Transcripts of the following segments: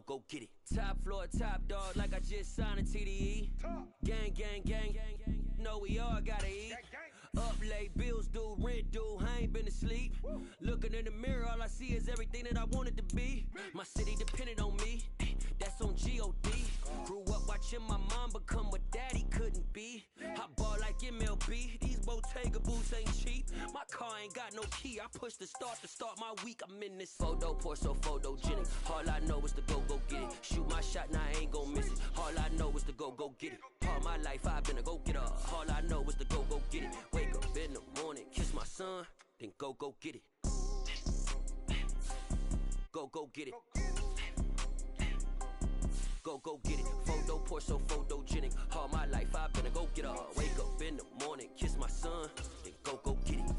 go get it. Top floor, top dog, like I just signed a TDE. Gang, gang, gang, gang, gang. Know we all gotta eat. Up late, bills due, rent due, I ain't been asleep. Looking in the mirror, all I see is everything that I wanted to be. My city depended on me, that's on G.O.D. Grew up watching my mom become what daddy couldn't be. I ball like MLB, these Bottega boots ain't cheap. My car ain't got no key, I push the start to start my week. I'm in this photo, pour so photogenic. All I know is to go get it. Shoot my shot, now I ain't gon' miss it. All I know is to go get it. All my life I've been a go-getter. All I know is to go get it. Wake up in the morning, kiss my son, then go get it. Go get it. Go get it. Photo, pour so photogenic. All my life I've been a go-getter. Wake up in the morning, kiss my son, then go get it.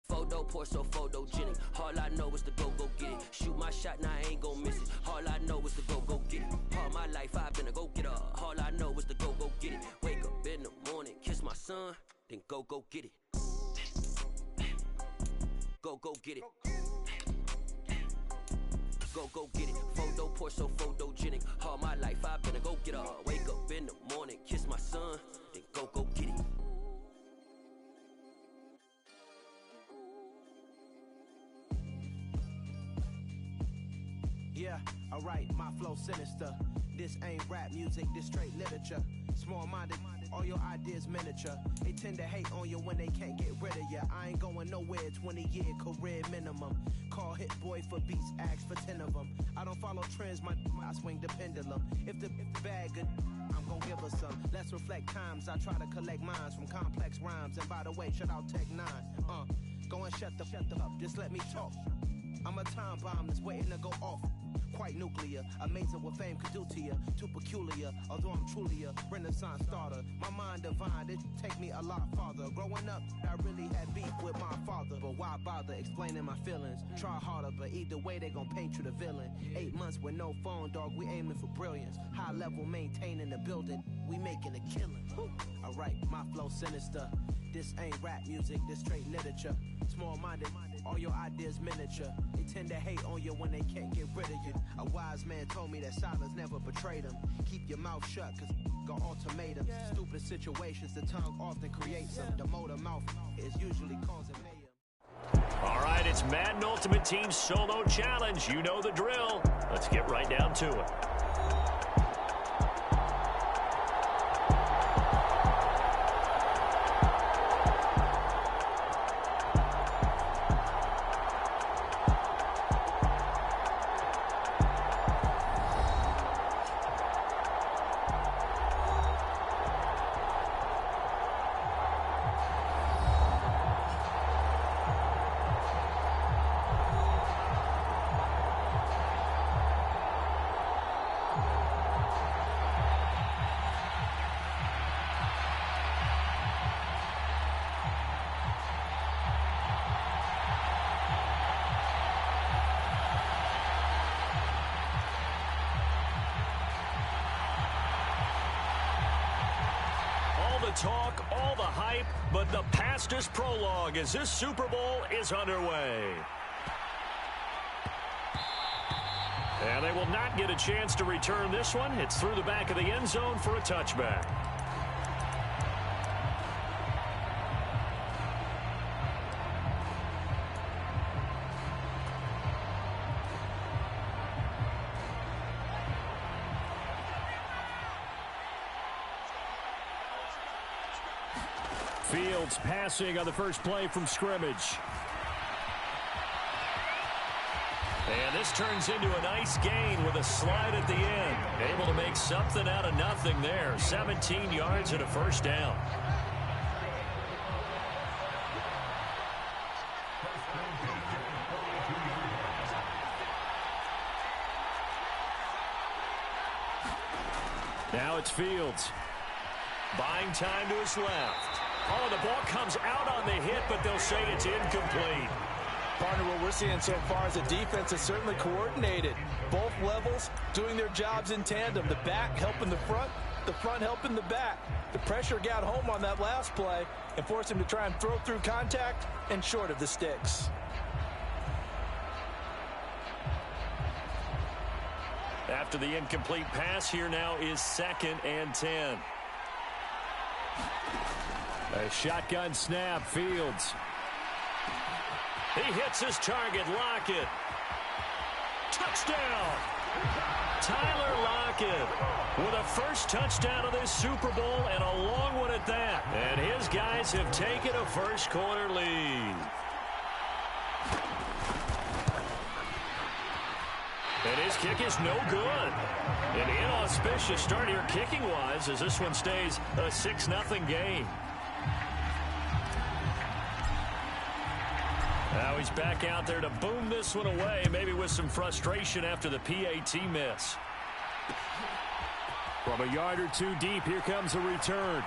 Photo, pour so photogenic. All I know is to go get it. Shoot my shot, now I ain't gon' miss it. All I know is to go get it. All my life I've been a go-getter. All I know is to go get it. Wake up in the morning, kiss my son, then go get it. Go get it. Go get it. Photo, pour so photogenic. All my life I've been a go-getter. Wake up in the morning, kiss my son, then go get it. Yeah, alright, my flow sinister. This ain't rap music, this straight literature. Small-minded, all your ideas miniature. They tend to hate on you when they can't get rid of you. I ain't going nowhere, 20-year career minimum. Call Hit Boy for beats, ask for 10 of them. I don't follow trends, I swing the pendulum. If the bag good, I'm gon' give her some. Let's reflect times, I try to collect minds from complex rhymes. And by the way, shout out Tech 9. Go and shut the up, just let me talk. I'm a time bomb that's waiting to go off. Quite nuclear, amazing what fame could do to you. Too peculiar, although I'm truly a renaissance starter. My mind divine, it take me a lot farther. Growing up, I really had beef with my father. But why bother explaining my feelings? Try harder, but either way they gon' paint you the villain. 8 months with no phone, dog, we aiming for brilliance. High level maintaining the building, we making a killing. Alright, my flow sinister. This ain't rap music, this straight literature. Small-minded, all your ideas miniature. They tend to hate on you when they can't get rid of you. A wise man told me that silence never betrayed him. Keep your mouth shut, cause got ultimatums. Stupid situations, the tongue often creates them. The motor mouth is usually causing mayhem. All right, it's Madden Ultimate Team Solo Challenge. You know the drill. Let's get right down to it. Talk, all the hype, but the past is prologue as this Super Bowl is underway. And they will not get a chance to return this one. It's through the back of the end zone for a touchback. Fields passing on the first play from scrimmage. And this turns into a nice gain with a slide at the end. Able to make something out of nothing there. 17 yards and a first down. Now it's Fields. Buying time to his left. Oh, the ball comes out on the hit, but they'll say it's incomplete. Partner, what we're seeing so far is the defense is certainly coordinated. Both levels doing their jobs in tandem. The back helping the front helping the back. The pressure got home on that last play and forced him to try and throw through contact and short of the sticks. After the incomplete pass, here now is 2nd and 10. A shotgun snap, Fields. He hits his target, Lockett. Touchdown! Tyler Lockett with a first touchdown of this Super Bowl, and a long one at that. And his guys have taken a first quarter lead. And his kick is no good. An inauspicious start here kicking-wise as this one stays a 6-0 game. Now he's back out there to boom this one away, maybe with some frustration after the PAT miss. From a yard or two deep, here comes a return.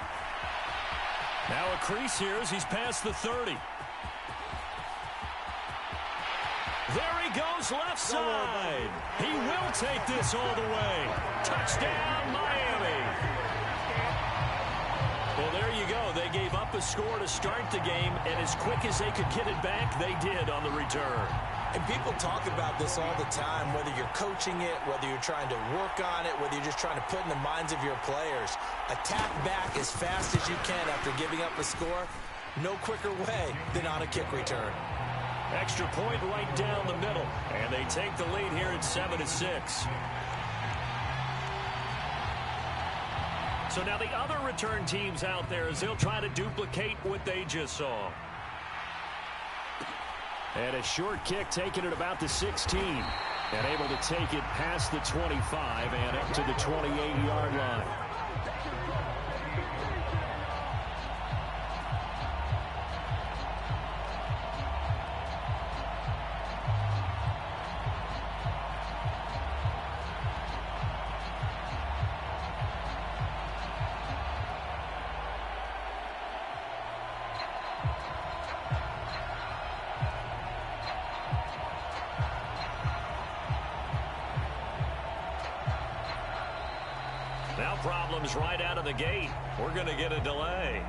Now a crease here as he's past the 30. There he goes, left side. He will take this all the way. Touchdown, Miami. Well, there you go. They gave up a score to start the game, and as quick as they could get it back, they did on the return. And people talk about this all the time, whether you're coaching it, whether you're trying to work on it, whether you're just trying to put in the minds of your players. Attack back as fast as you can after giving up a score. No quicker way than on a kick return. Extra point right down the middle, and they take the lead here at 7-6. So now the other return teams out there as they'll try to duplicate what they just saw. And a short kick taken at about the 16. And able to take it past the 25 and up to the 28-yard line. Now problems right out of the gate. We're going to get a delay.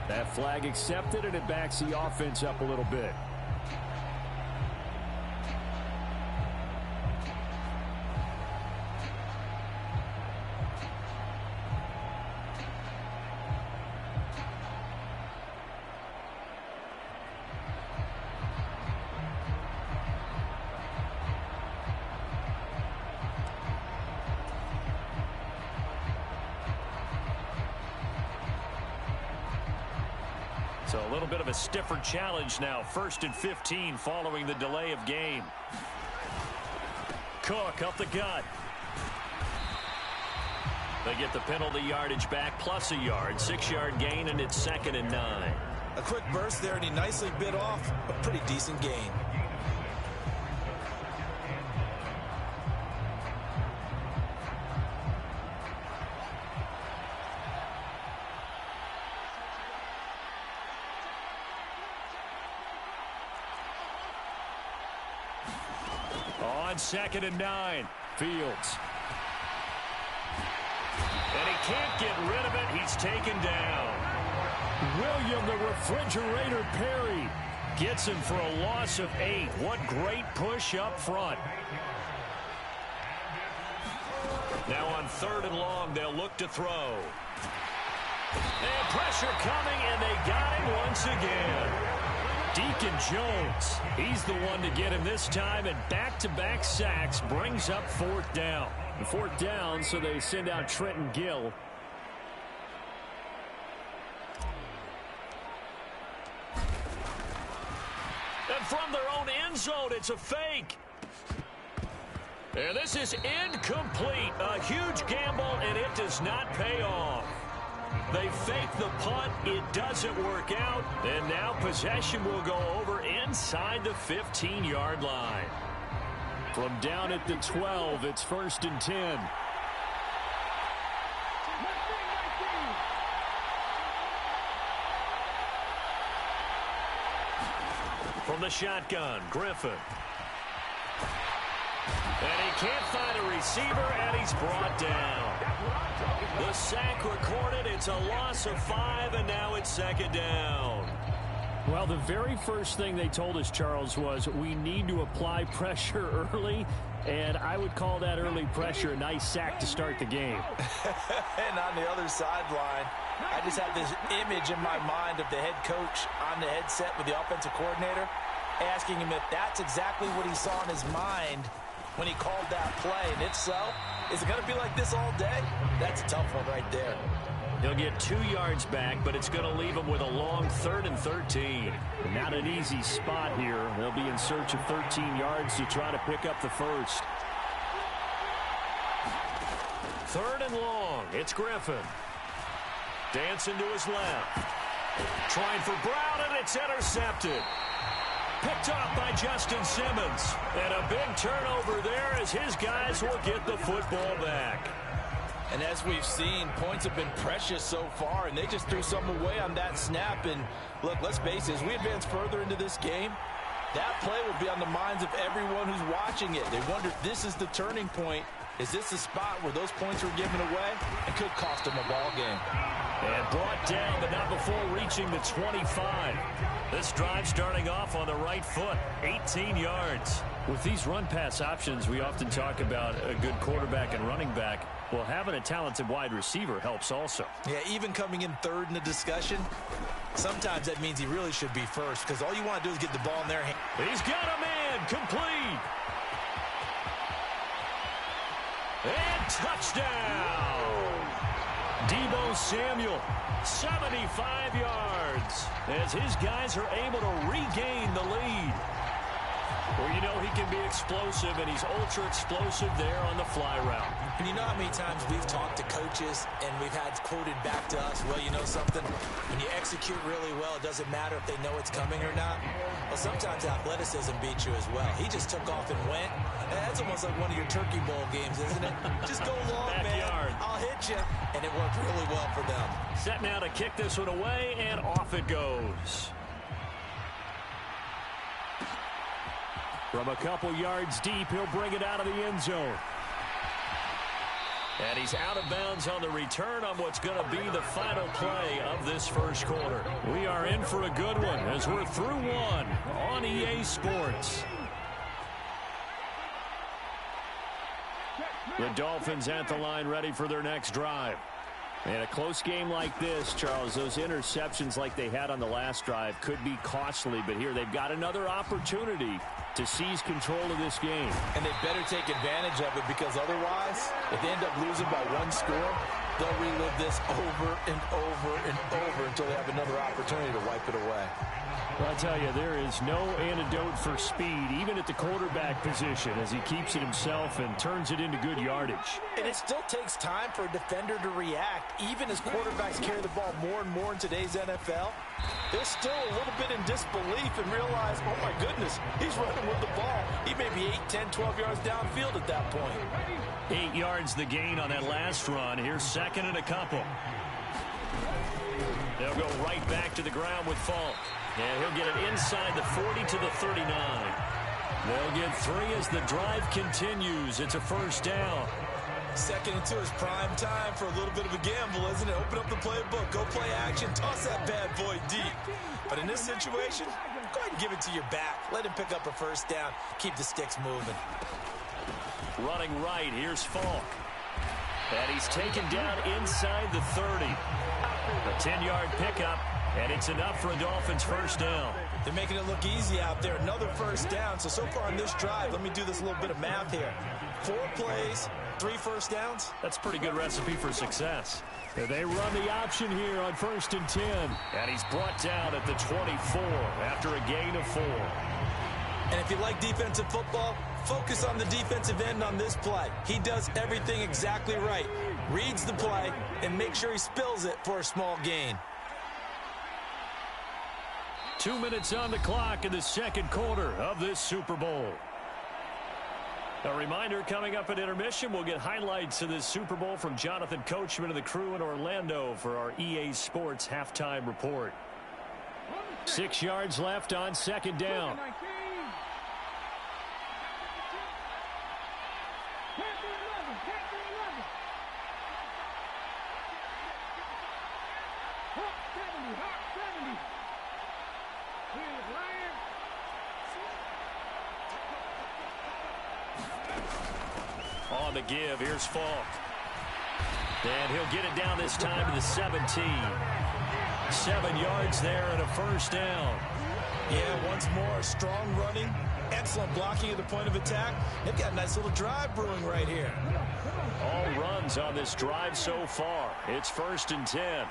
That flag accepted, and it backs the offense up a little bit. So a little bit of a stiffer challenge now. 1st and 15 following the delay of game. Cook up the gut. They get the penalty yardage back plus a yard. 6-yard gain, and it's 2nd and 9. A quick burst there, and he nicely bit off a pretty decent gain. On 2nd and 9, Fields. And he can't get rid of it. He's taken down. William the Refrigerator Perry gets him for a loss of 8. What great push up front. Now on 3rd and long, they'll look to throw. And pressure coming, and they got him once again. Deacon Jones, he's the one to get him this time, and back-to-back sacks brings up 4th down. 4th down, so they send out Trenton Gill. And from their own end zone, it's a fake. And this is incomplete. A huge gamble, and it does not pay off. They fake the punt. It doesn't work out. And now possession will go over in inside the 15-yard line. From down at the 12, it's 1st and 10. From the shotgun, Griffin. And he can't find a receiver, and he's brought down. The sack recorded. It's a loss of 5, and now it's 2nd down. Well, the very first thing they told us, Charles, was we need to apply pressure early, and I would call that early pressure a nice sack to start the game. And on the other sideline, I just have this image in my mind of the head coach on the headset with the offensive coordinator asking him if that's exactly what he saw in his mind when he called that play. And if so, is it going to be like this all day? That's a tough one right there. He'll get 2 yards back, but it's going to leave him with a long 3rd and 13. Not an easy spot here. They'll be in search of 13 yards to try to pick up the first. 3rd and long. It's Griffin. Dancing to his left. Trying for Brown, and it's intercepted. Picked off by Justin Simmons. And a big turnover there as his guys will get the football back. And as we've seen, points have been precious so far, and they just threw some away on that snap. And look, let's face it, as we advance further into this game, that play will be on the minds of everyone who's watching it. They wonder, this is the turning point. Is this the spot where those points were given away? It could cost them a ball game. And brought down, but not before reaching the 25. This drive starting off on the right foot, 18 yards. With these run-pass options, we often talk about a good quarterback and running back. Well, having a talented wide receiver helps also. Yeah, even coming in 3rd in the discussion, sometimes that means he really should be first, because all you want to do is get the ball in their hand. He's got a man, complete. And touchdown! Deebo Samuel, 75 yards, as his guys are able to regain the lead. Well, you know he can be explosive, and he's ultra-explosive there on the fly route. And you know how many times we've talked to coaches and we've had quoted back to us, well, you know something? When you execute really well, it doesn't matter if they know it's coming or not. Well, sometimes athleticism beats you as well. He just took off and went. And that's almost like one of your Turkey Bowl games, isn't it? Just go long, Backyard. man. I'll hit you. And it worked really well for them. Set now to kick this one away, and off it goes. From a couple yards deep, he'll bring it out of the end zone. And he's out of bounds on the return on what's going to be the final play of this first quarter. We are in for a good one as we're through one on EA Sports. The Dolphins at the line, ready for their next drive. In a close game like this, Charles, those interceptions like they had on the last drive could be costly, but here they've got another opportunity to seize control of this game. And they better take advantage of it, because otherwise, if they end up losing by 1 score, they'll relive this over and over and over until they have another opportunity to wipe it away. Well, I tell you, there is no antidote for speed, even at the quarterback position, as he keeps it himself and turns it into good yardage. And it still takes time for a defender to react, even as quarterbacks carry the ball more and more in today's NFL. They're still a little bit in disbelief and realize, oh my goodness, he's running with the ball. He may be 8, 10, 12 yards downfield at that point. 8 yards the gain on that last run. Here's 2nd and a couple. They'll go right back to the ground with Falk. And he'll get it inside the 40 to the 39. They'll get 3 as the drive continues. It's a first down. 2nd and 2 is prime time for a little bit of a gamble, isn't it? Open up the playbook, go play action, toss that bad boy deep. But in this situation, go ahead and give it to your back. Let him pick up a first down. Keep the sticks moving. Running right, here's Falk. And he's taken down inside the 30. A 10-yard pickup, and it's enough for a Dolphins first down. They're making it look easy out there. Another first down. So far on this drive, let me do this little bit of math here. 4 plays, 3 first downs. That's a pretty good recipe for success. They run the option here on 1st and 10. And he's brought down at the 24 after a gain of 4. And if you like defensive football, focus on the defensive end on this play. He does everything exactly right. Reads the play and make sure he spills it for a small gain. 2 minutes on the clock in the second quarter of this Super Bowl. A reminder, coming up at intermission, we'll get highlights of this Super Bowl from Jonathan Coachman and the crew in Orlando for our EA Sports halftime report. 6 yards left on second down. On the give, here's Falk. And he'll get it down this time to the 17. 7 yards there and a first down. Yeah, once more, strong running, excellent blocking at the point of attack. They've got a nice little drive brewing right here. All runs on this drive so far. It's 1st and 10.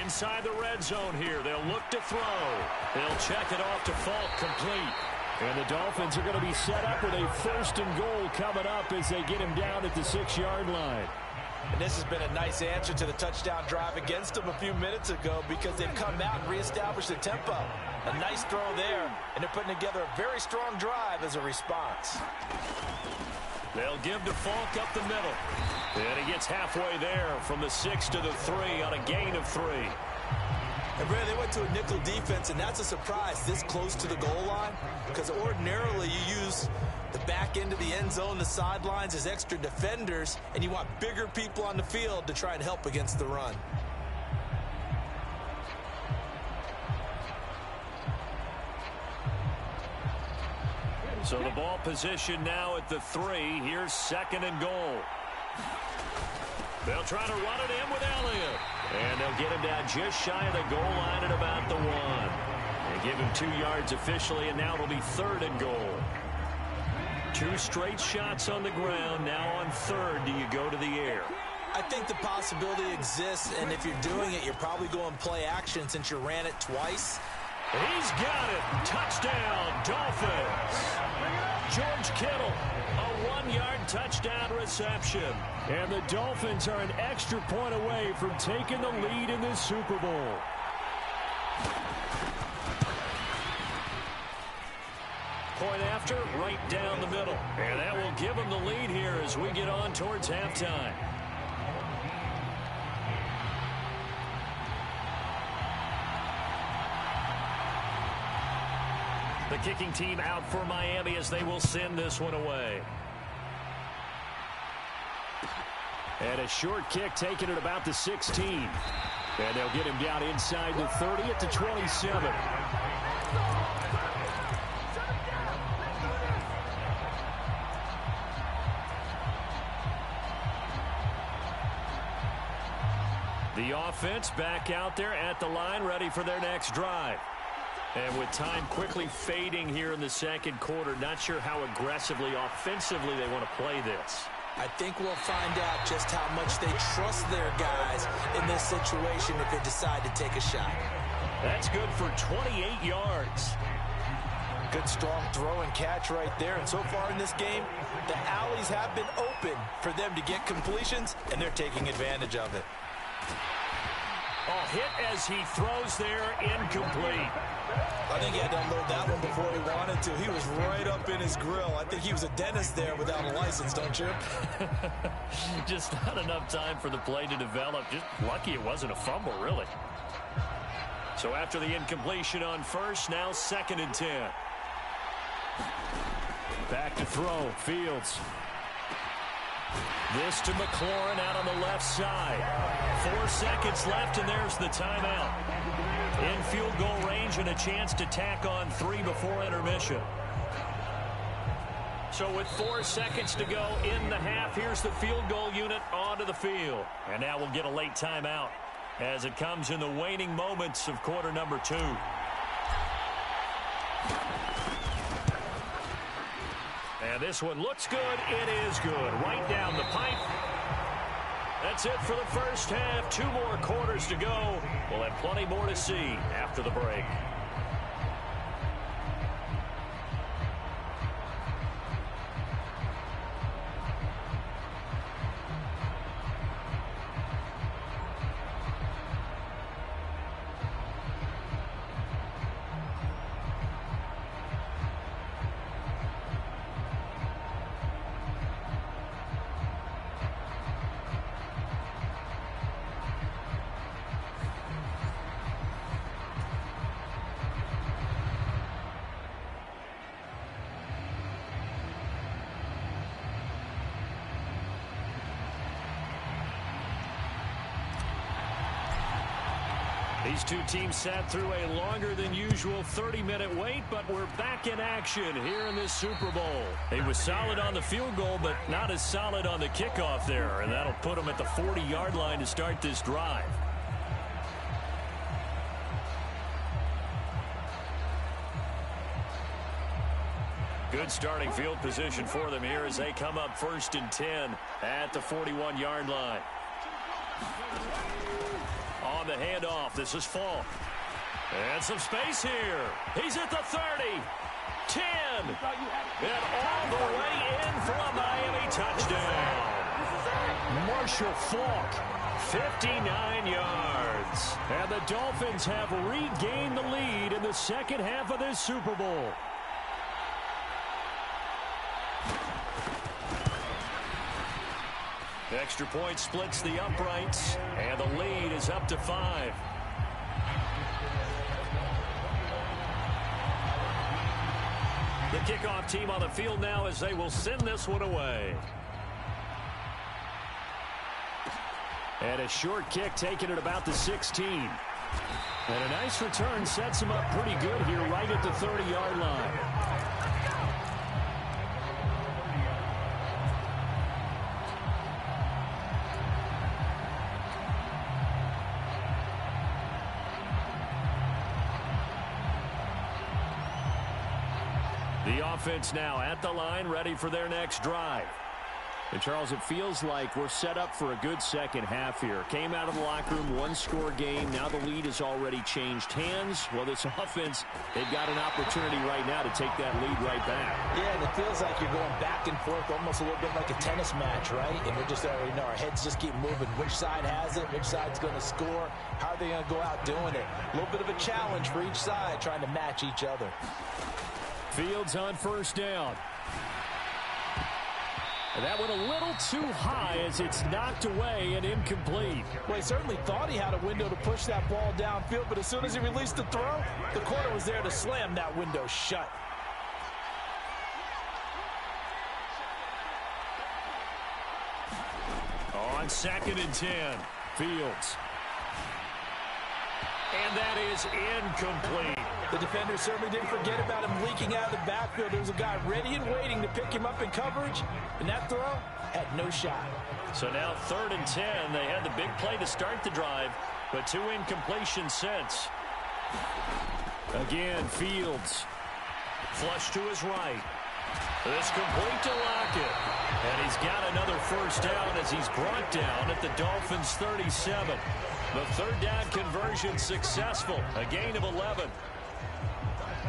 Inside the red zone here, they'll look to throw. They'll check it off to Falk, complete. And the Dolphins are going to be set up with a 1st and goal coming up as they get him down at the 6-yard line. And this has been a nice answer to the touchdown drive against them a few minutes ago because they've come out and reestablished the tempo. A nice throw there, and they're putting together a very strong drive as a response. They'll give to Falk up the middle. And he gets halfway there from the 6 to the 3 on a gain of 3. And Brad, they went to a nickel defense, and that's a surprise this close to the goal line because ordinarily you use the back end of the end zone, the sidelines as extra defenders, and you want bigger people on the field to try and help against the run. So the ball position now at the 3. Here's 2nd and goal. They'll try to run it in with Elliott. And they'll get him down just shy of the goal line at about the 1. They give him 2 yards officially, and now it'll be 3rd and goal. 2 straight shots on the ground. Now on 3rd, do you go to the air? I think the possibility exists, and if you're doing it, you're probably going play action since you ran it twice. He's got it. Touchdown, Dolphins. George Kittle, a 1-yard touchdown reception. And the Dolphins are an extra point away from taking the lead in this Super Bowl. Point after, right down the middle. And that will give them the lead here as we get on towards halftime. The kicking team out for Miami as they will send this one away. And a short kick taken at about the 16. And they'll get him down inside the 30 at the 27. The offense back out there at the line, ready for their next drive. And with time quickly fading here in the second quarter, not sure how aggressively, offensively they want to play this. I think we'll find out just how much they trust their guys in this situation if they decide to take a shot. That's good for 28 yards. Good strong throw and catch right there. And so far in this game, the alleys have been open for them to get completions, and they're taking advantage of it. Oh, hit as he throws there, incomplete. I think he had to unload that one before he wanted to. He was right up in his grill. I think he was a dentist there without a license, don't you? Just not enough time for the play to develop. Just lucky it wasn't a fumble, really. So after the incompletion on 1st, now 2nd and 10. Back to throw, Fields. This to McLaurin out on the left side. 4 seconds left, and there's the timeout. In field goal range and a chance to tack on 3 before intermission. So with 4 seconds to go in the half, here's the field goal unit onto the field. And now we'll get a late timeout as it comes in the waning moments of quarter number 2. And this one looks good. It is good. Right down the pipe. That's it for the first half. 2 more quarters to go. We'll have plenty more to see after the break. These two teams sat through a longer than usual 30-minute wait, but we're back in action here in this Super Bowl. He was solid on the field goal, but not as solid on the kickoff there, and that'll put him at the 40-yard line to start this drive. Good starting field position for them here as they come up 1st and 10 at the 41-yard line. On the handoff, this is Falk. And some space here. He's at the 30, 10, and all the way in for a Miami touchdown. Marshall Falk, 59 yards. And the Dolphins have regained the lead in the second half of this Super Bowl. Extra point splits the uprights, and the lead is up to 5. The kickoff team on the field now as they will send this one away. And a short kick taken at about the 16. And a nice return sets him up pretty good here right at the 30-yard line. The offense now at the line, ready for their next drive. And Charles, it feels like we're set up for a good second half here. Came out of the locker room, one-score game. Now the lead has already changed hands. Well, this offense, they've got an opportunity right now to take that lead right back. Yeah, and it feels like you're going back and forth, almost a little bit like a tennis match, right? And we're just already know our heads just keep moving. Which side has it? Which side's going to score? How are they going to go out doing it? A little bit of a challenge for each side, trying to match each other. Fields on 1st down. And that went a little too high as it's knocked away and incomplete. Well, he certainly thought he had a window to push that ball downfield, but as soon as he released the throw, the corner was there to slam that window shut. On 2nd and 10, Fields. And that is incomplete. The defender certainly didn't forget about him leaking out of the backfield. There was a guy ready and waiting to pick him up in coverage, and that throw had no shot. So now 3rd and 10. They had the big play to start the drive, but 2 incompletions since. Again, Fields. Flush to his right. This complete to Lockett. And he's got another 1st down as he's brought down at the Dolphins' 37. The 3rd down conversion successful. A gain of 11.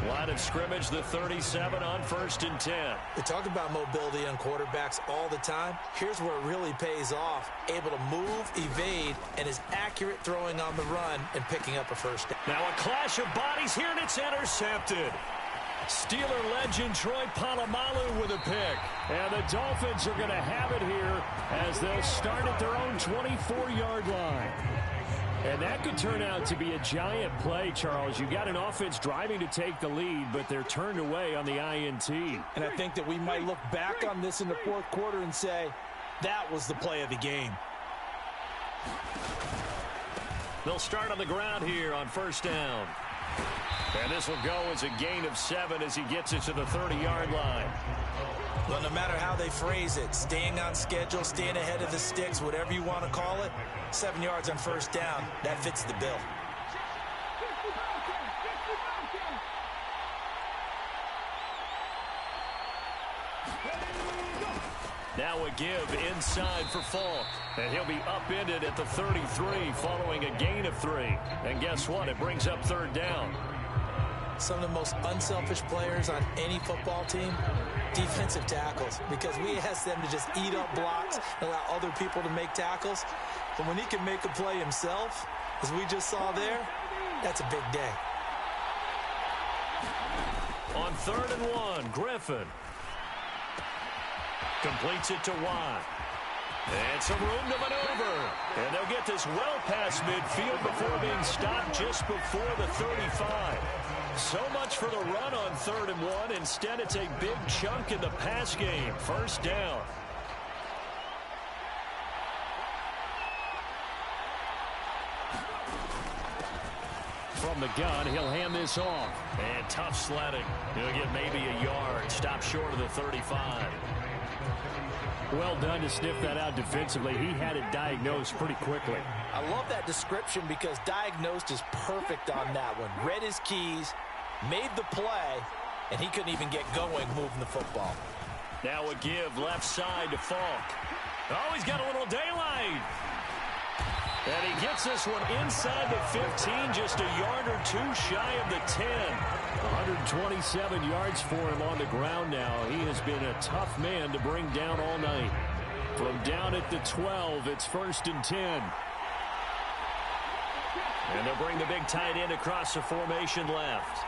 Line of scrimmage, the 37 on 1st and 10. We talk about mobility on quarterbacks all the time. Here's where it really pays off. Able to move, evade, and is accurate throwing on the run and picking up a 1st down. Now a clash of bodies here, and it's intercepted. Steeler legend Troy Polamalu with a pick. And the Dolphins are going to have it here as they'll start at their own 24-yard line. And that could turn out to be a giant play, Charles. You got an offense driving to take the lead, but they're turned away on the INT. And I think that we might look back on this in the 4th quarter and say, that was the play of the game. They'll start on the ground here on 1st down. And this will go as a gain of 7 as he gets it to the 30-yard line. Well, no matter how they phrase it, staying on schedule, staying ahead of the sticks, whatever you want to call it, 7 yards on 1st down, that fits the bill. Now a give inside for Falk. And he'll be upended at the 33 following a gain of 3. And guess what? It brings up 3rd down. Some of the most unselfish players on any football team, defensive tackles, because we ask them to just eat up blocks and allow other people to make tackles. But when he can make a play himself, as we just saw there, that's a big day. On 3rd and 1, Griffin completes it to Watt. And some room to maneuver. And they'll get this well past midfield before being stopped just before the 35. So much for the run on 3rd and 1. Instead, it's a big chunk in the pass game. 1st down. from the gun. He'll hand this off. And tough sledding. He'll get maybe a yard. Stop short of the 35. Well done to sniff that out defensively. He had it diagnosed pretty quickly. I love that description because diagnosed is perfect on that one. Read his keys, made the play, and he couldn't even get going moving the football. Now a give left side to Falk. Oh, he's got a little daylight. And he gets this one inside the 15, just a yard or two shy of the 10. 127 yards for him on the ground now. He has been a tough man to bring down all night. From down at the 12, it's 1st and 10. And they'll bring the big tight end across the formation left.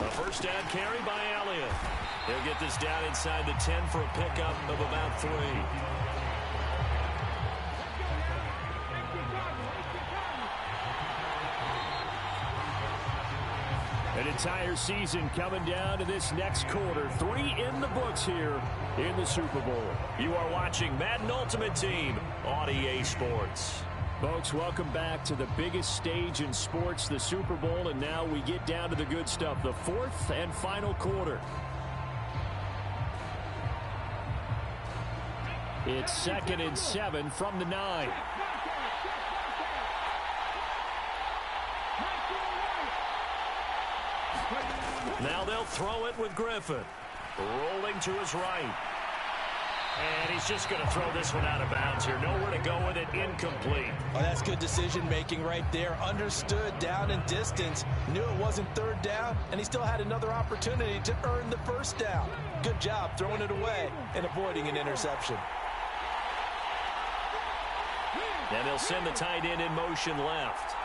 A first down carry by Elliott. He'll get this down inside the 10 for a pickup of about 3. An entire season coming down to this next quarter. 3 in the books here in the Super Bowl. You are watching Madden Ultimate Team on EA Sports. Folks, welcome back to the biggest stage in sports, the Super Bowl, and now we get down to the good stuff, the 4th and final quarter. It's 2nd and 7 from the 9. Now they'll throw it with Griffin. Rolling to his right. And he's just going to throw this one out of bounds here. Nowhere to go with it. Incomplete. Oh, that's good decision-making right there. Understood down and distance. Knew it wasn't 3rd down, and he still had another opportunity to earn the 1st down. Good job throwing it away and avoiding an interception. And they'll send the tight end in motion left.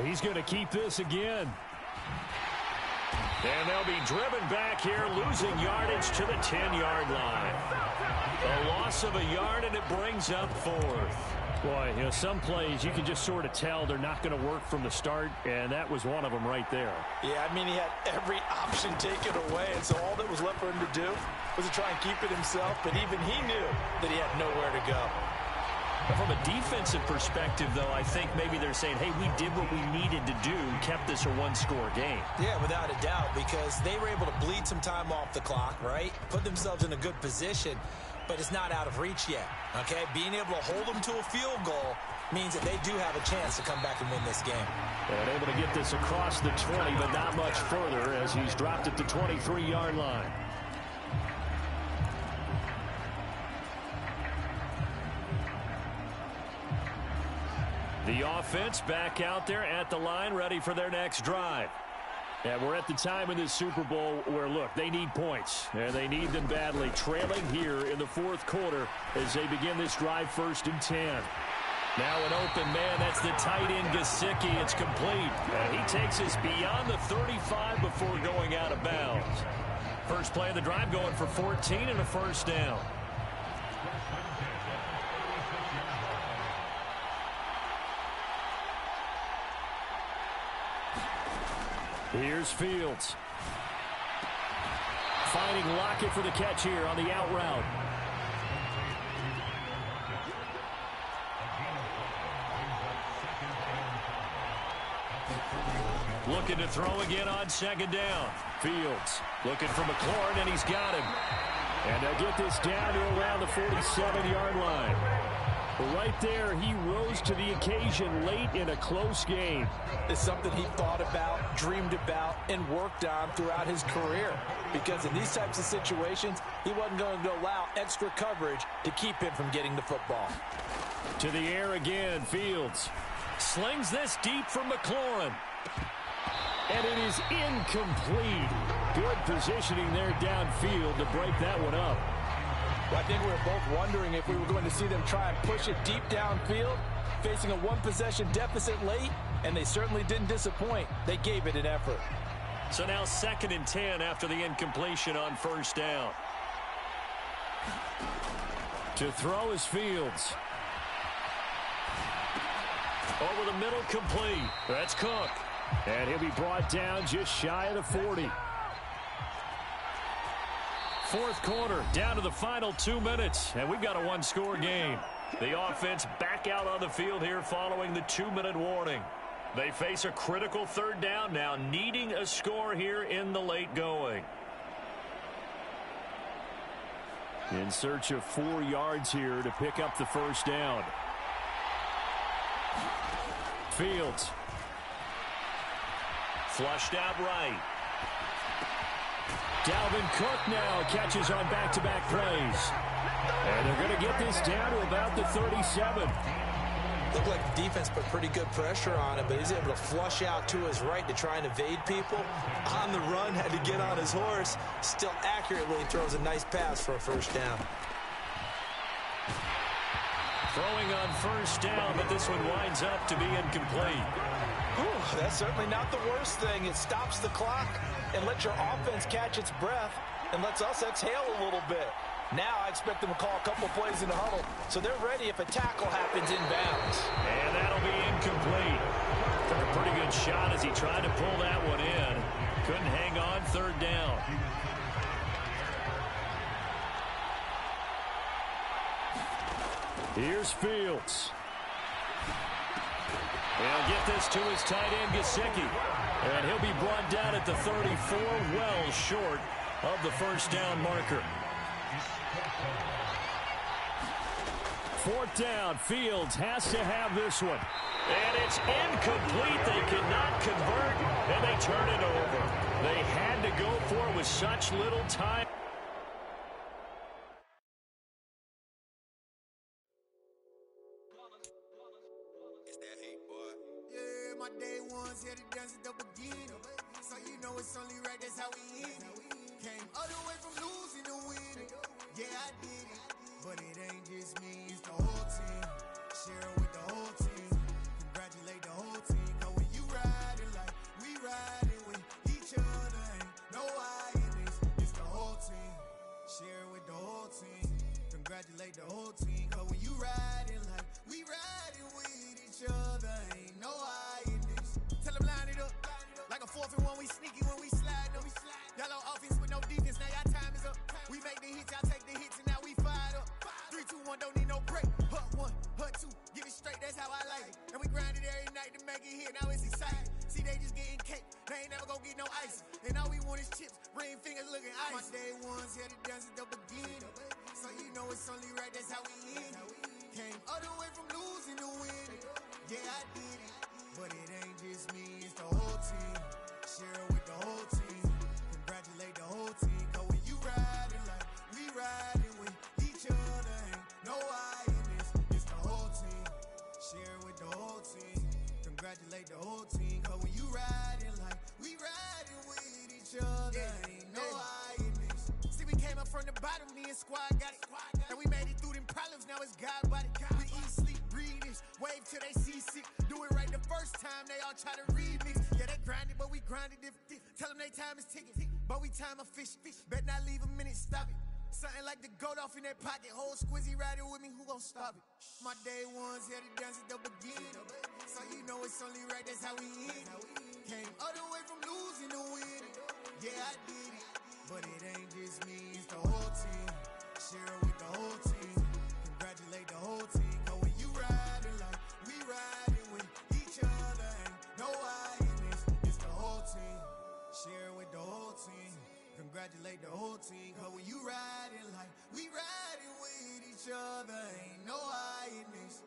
He's going to keep this again. And they'll be driven back here, losing yardage to the 10-yard line. A loss of a yard, and it brings up 4th. Boy, you know, some plays you can just sort of tell they're not going to work from the start, and that was one of them right there. Yeah, I mean, he had every option taken away, and so all that was left for him to do was to try and keep it himself, but even he knew that he had nowhere to go. From a defensive perspective, though, I think maybe they're saying, hey, we did what we needed to do, kept this a one-score game. Yeah, without a doubt, because they were able to bleed some time off the clock, right? Put themselves in a good position, but it's not out of reach yet, okay? Being able to hold them to a field goal means that they do have a chance to come back and win this game. And able to get this across the 20, but not much further as he's dropped it to 23-yard line. The offense back out there at the line, ready for their next drive. And we're at the time in this Super Bowl where, look, they need points, and they need them badly. Trailing here in the 4th quarter as they begin this drive, 1st and 10. Now an open man, that's the tight end, Gesicki. It's complete. And he takes us beyond the 35 before going out of bounds. First play of the drive going for 14 and a 1st down. Here's Fields. Finding Lockett for the catch here on the out route. Looking to throw again on 2nd down. Fields looking for McLaurin, and he's got him. And they'll get this down to around the 47-yard line. Right there, he rose to the occasion late in a close game. It's something he thought about, dreamed about, and worked on throughout his career. Because in these types of situations, he wasn't going to allow extra coverage to keep him from getting the football. To the air again, Fields. Slings this deep for McLaurin. And it is incomplete. Good positioning there downfield to break that one up. Well, I think we were both wondering if we were going to see them try and push it deep downfield, facing a one-possession deficit late, and they certainly didn't disappoint. They gave it an effort. So now 2nd and 10 after the incompletion on 1st down. To throw is Fields. Over the middle, complete. That's Cook. And he'll be brought down just shy of the 40. Fourth quarter, down to the final 2 minutes, and we've got a one-score game. The offense back out on the field here following the 2-minute warning. They face a critical third down now, needing a score here in the late going. In search of 4 yards here to pick up the first down. Fields. Flushed out right. Dalvin Cook now catches on back-to-back plays. And they're going to get this down to about the 37. Looked like the defense put pretty good pressure on him, but he's able to flush out to his right to try and evade people. On the run, had to get on his horse. Still accurately throws a nice pass for a first down. Throwing on first down, but this one winds up to be incomplete. Whew, that's certainly not the worst thing. It stops the clock and lets your offense catch its breath and lets us exhale a little bit. Now I expect them to call a couple plays in the huddle, so they're ready if a tackle happens inbounds. And that'll be incomplete. Took a pretty good shot as he tried to pull that one in. Couldn't hang on third down. Here's Fields. He'll get this to his tight end, Gesicki. And he'll be brought down at the 34, well short of the first down marker. Fourth down, Fields has to have this one. And it's incomplete. They cannot convert, and they turn it over. They had to go for it with such little time. Yeah, my day ones here to dance at the beginning. So you know it's only right, that's how we end it. Came all the way from losing to winning. Yeah, I did it. But it ain't just me, it's the whole team. Share it with the whole team. Congratulate the whole team. Cause when you riding like we riding with each other, ain't no I in this. It's the whole team. Share it with the whole team. Congratulate the whole team. Cause when you riding like we riding with each other, ain't no I in this. Tell them line it up. Like a 4th and 1, we sneaky when we slide up. Y'all on offense with no defense, now y'all time is up. We make the hits, y'all take the hits, and now we fired up. 3, 2, 1, don't need no break. Hut 1, hut 2, give it straight, that's how I like it. And we grind it every night to make it hit, now it's exciting. See, they just getting cake, they ain't never gonna get no ice. And all we want is chips, ring fingers looking ice. My day ones here to dance at the beginning. So you know it's only right, that's how we end it. Came all the way from losing to winning. Yeah, I did it. But it ain't just me, it's the whole team. Share it with the whole team. Congratulate the whole team. Cause when you riding like we riding with each other, ain't no I in this. It's the whole team. Share it with the whole team. Congratulate the whole team. Cause when you riding like we riding with each other, ain't no I in this. See, we came up from the bottom, me and squad got it. And we made it through them problems, now it's God body. We eat, sleep, breathe this. Wave till they see sick. Do it right the first time, they all try to remix. Yeah, they grinded, but we grinded if tell them they time is ticking. But we time a fish. Bet not leave a minute, stop it. Something like the goat off in that pocket. Whole squizzy riding with me, who gon' stop it? My day ones here to dance at the beginning. So you know it's only right, that's how we end it. Came all the way from losing to winning. Yeah, I did it. But it ain't just me, it's the whole team. Share it with the whole team. Congratulate the whole team. Cause when you riding like we riding with each other, ain't no I in this. It's the whole team. Share it with the whole team. Congratulate the whole team. Cause when you riding like we riding with each other, ain't no I in this.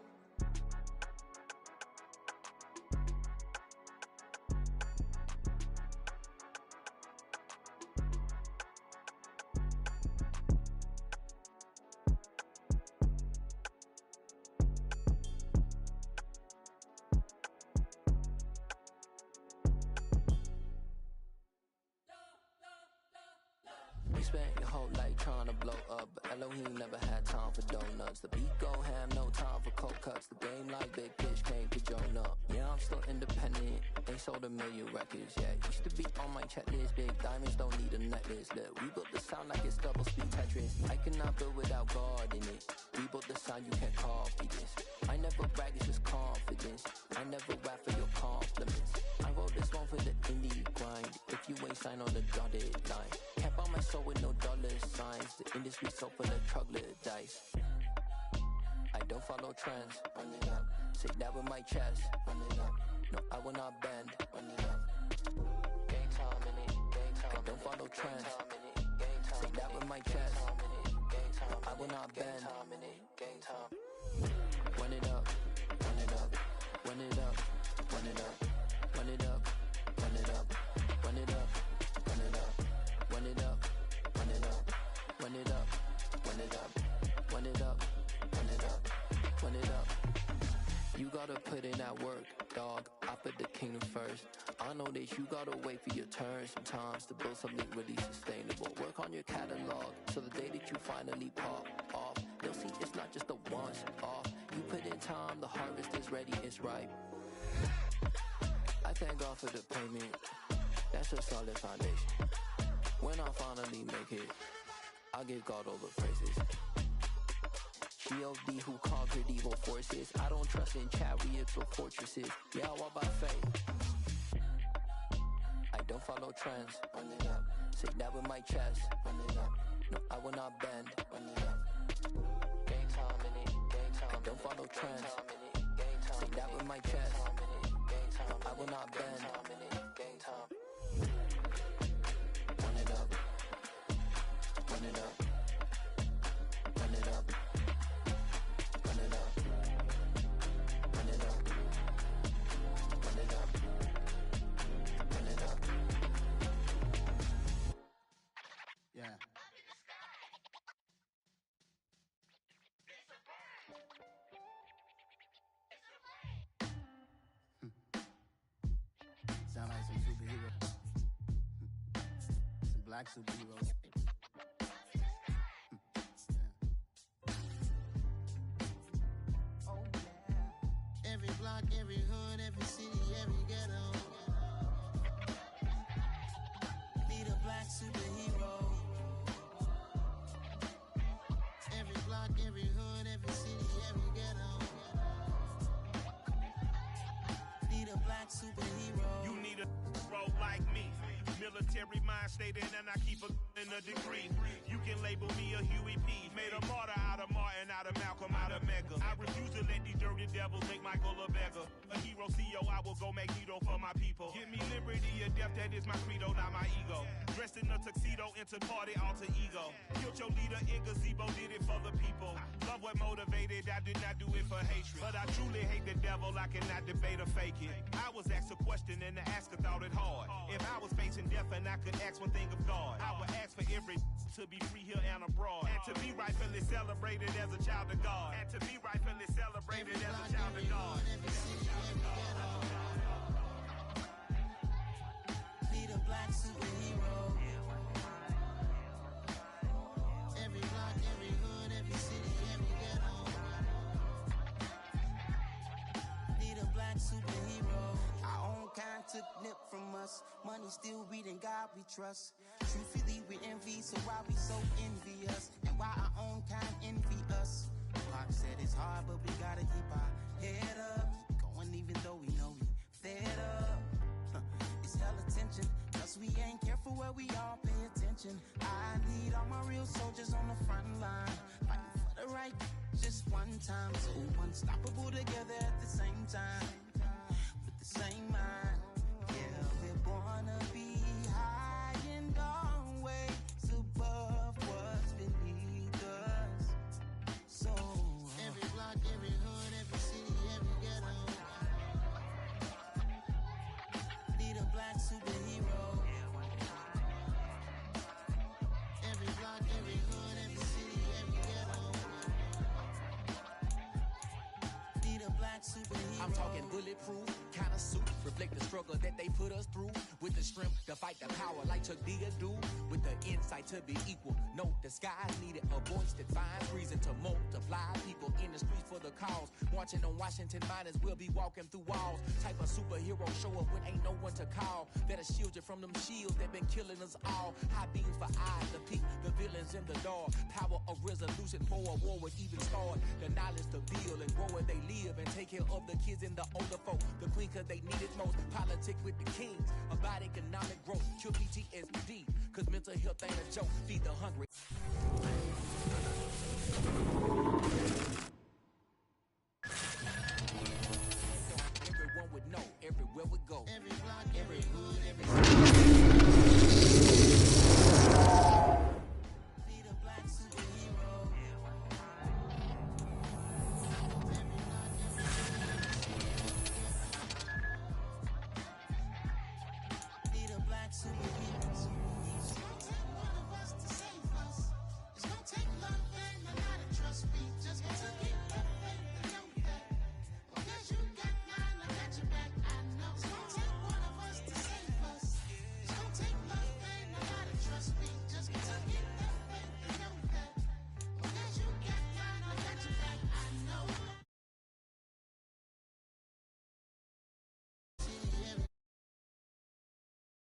You spent your whole life trying to blow up, but Elohim never had time for donuts. The beat go ham, no time for cold cuts. The game like Big Fish came to join up. Yeah, I'm still independent. They sold 1 million records. Yeah, used to be on my checklist. Big diamonds don't need a necklace. Look, we built the sound like it's double speed Tetris. I cannot build without God in it. We built the sound, you can't copy this. I never brag, it's just confidence. I never rap for your compliments. I wrote this one for the indie grind. If you ain't signed on the dotted line, can't buy my soul with no dollar sign. This we so full of chocolate dice. I don't follow trends. Run it up. Say that with my chest. Run it up. No, I will not bend. Run it up. Game time in it. Game time. I don't follow trends. Say that with my chest. No, I will not bend. Game time. Run it up. Run it up. Run it up. Run it up. Run it up. Run it up. Run it up. Run it up. Run it up. Run it up. Run it up. Run it up. Run it up. Run it up. Run it up. You gotta put in that work, dog. I put the kingdom first. I know that you gotta wait for your turn sometimes to build something really sustainable. Work on your catalog so the day that you finally pop off, they'll see it's not just a once off. You put in time, the harvest is ready, it's ripe. I thank God for the payment. That's a solid foundation. When I finally make it, I give God all the praises. G.O.D. who conquered evil forces. I don't trust in chariots or fortresses. Yeah, I walk by faith. I don't follow trends. Run it up. Say that with my chest. Run it up. No, I will not bend. Run it up. Game time in it. Game time. I don't follow trends. Say that with my chest. No, I will not bend. Game time. Run it up. Run it up. Run it up. Run it up. Run it up. Run it up. Run it up. Yeah. Sound like some superheroes. Some black superheroes. Every block, every hood, every city, every ghetto. Need a black superhero. Every block, every hood, every city, every ghetto. Need a black superhero. You need a role like me. Military mind stated, and I keep in a degree. You can label me a Huey P. Made a martyr out of Martin, out of Malcolm, out of Mega. I refuse to let these dirty devils make Michael a beggar. A hero CEO, I will go Magneto for my people. Give me liberty or death, that is my credo, not my ego. Dressed in a tuxedo, into party, alter ego. Killed your leader in gazebo, did it for the people. Love what motivated, I did not do it for hatred. But I truly hate the devil, I cannot debate or fake it. I was asked a question and the asker thought it hard. If I was facing death and I could ask one thing of God, I would ask for every to be free here and abroad, and to be rightfully celebrated as a child of God, and to be rightfully celebrated as a child of God. Need a black superhero. Every block, every hood, every city, every ghetto. Need a black superhero. Our own kind took nip from us. Money still reading God we trust. Truthfully we envy, so why we so envious? And why our own kind envy us? Pac said it's hard, but we gotta keep our head up. Going even though we know we fed up. It's hell attention, cause we ain't careful where we all pay attention. I need all my real soldiers on the front line, fighting for the right just one time. So unstoppable together at the same time, with the same mind. Yeah, we're born to be high and always above what's beneath us. So every block, every hood, every city, every ghetto. Need a black superhero. Every block, every hood, every city, every ghetto. Need a black superhero. I'm talking bulletproof, kind of suit, reflect the struggle that they put us through. With the strength to fight the power like Chuck D do. With the insight to be equal. Note the skies needed a voice that finds reason to multiply. People in the streets for the cause. Marching on Washington, might as well be walking through walls. Type of superhero show up when ain't no one to call. That'll shield you from them shields that been killing us all. High beams for eyes to peek the villains in the dark. Power of resolution for a war would even start. The knowledge to build and grow where they live and take care of the kids and the older folk. The queen cause they need it most. Politic with the kings. About economic growth. Cure PTSD. Cause mental health ain't a joke. Feed the hungry. Everyone would know, everywhere we go. Every block, every hood, every